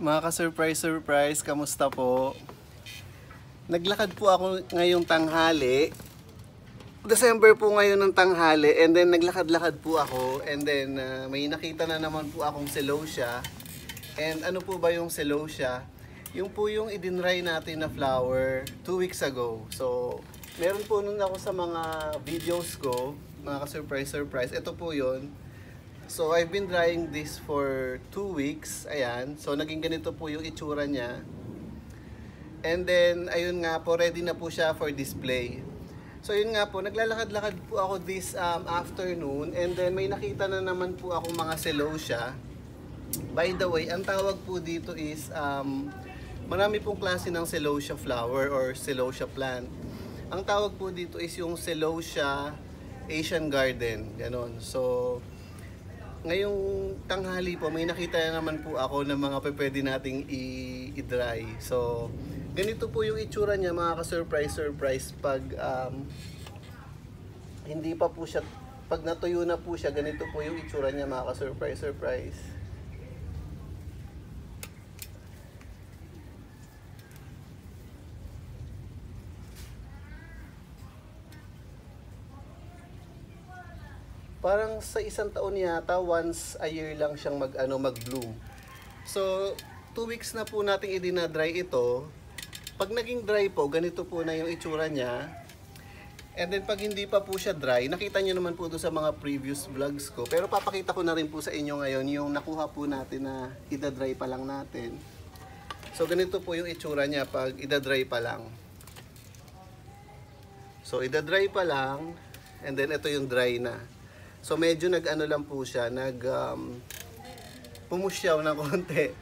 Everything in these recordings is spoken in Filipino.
Mga ka-surprise, kamusta po? Naglakad po ako ngayong tanghali. December po ngayon ng tanghali, and then naglakad-lakad po ako, and then may nakita na naman po akong celosia. And ano po ba yung celosia? Yung po yung idinry natin na flower 2 weeks ago. So, meron po nun ako sa mga videos ko, mga ka-surprise. Ito po yun. So, I've been drying this for 2 weeks. Ayan. So, naging ganito po yung itsura niya. And then, ayun nga po, ready na po siya for display. So, yun nga po, naglalakad-lakad po ako this afternoon. And then, may nakita na naman po akong mga celosia. By the way, ang tawag po dito is, marami pong klase ng celosia flower or celosia plant. Ang tawag po dito is yung celosia Asian Garden. Ganon. So, ngayong tanghali po, may nakita na naman po ako ng mga pwede nating i-dry. So, ganito po yung itsura niya, mga ka-surprise pag hindi pa po siya, pag natuyo na po siya, ganito po yung itsura niya, mga ka-surprise. Parang sa isang taon yata, once a year lang siyang mag-bloom. So, 2 weeks na po nating idina-dry ito. Pag naging dry po, ganito po na yung itsura niya. And then pag hindi pa po siya dry, nakita niyo naman po doon sa mga previous vlogs ko. Pero papakita ko na rin po sa inyo ngayon yung nakuha po natin na ida-dry pa lang natin. So, ganito po yung itsura niya pag ida-dry pa lang. So, ida-dry pa lang, and then ito yung dry na. So medyo nag-ano lang po siya, pumusyaw ng konti.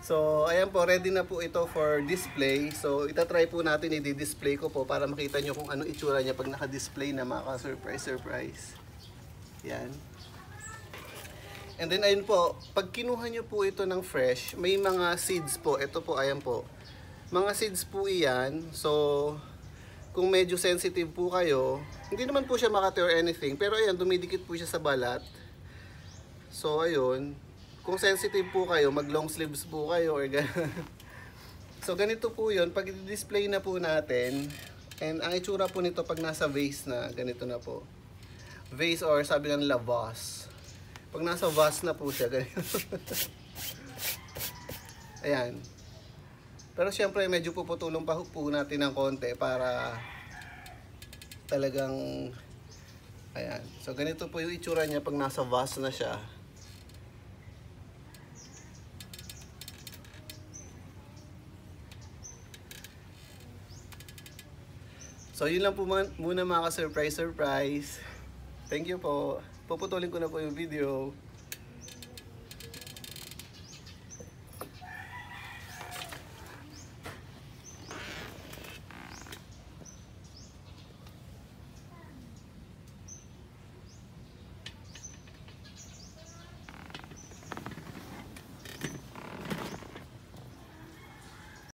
So ayan po, ready na po ito for display. So itatry po natin, i-display ko po para makita nyo kung ano itsura niya pag naka-display na, mga ka-surprise. Yan. And then ayun po, pag kinuha nyo po ito ng fresh, may mga seeds po. Ito po, ayan po. Mga seeds po iyan. So kung medyo sensitive po kayo, hindi naman po siya makati or anything, pero ayan, dumidikit po siya sa balat. So ayun, kung sensitive po kayo, mag long sleeves po kayo or gano'n. So ganito po yun, pag i-display na po natin, and ang itsura po nito pag nasa vase na, ganito na po. Vase or sabi nga nila vase. Pag nasa vase na po siya, ganito. Ayan. Pero syempre medyo puputulong pa po natin ng konti para talagang ayan. So ganito po yung itsura niya pag nasa vase na siya. So yun lang po muna, mga ka-surprise. Thank you po. Puputulin ko na po yung video.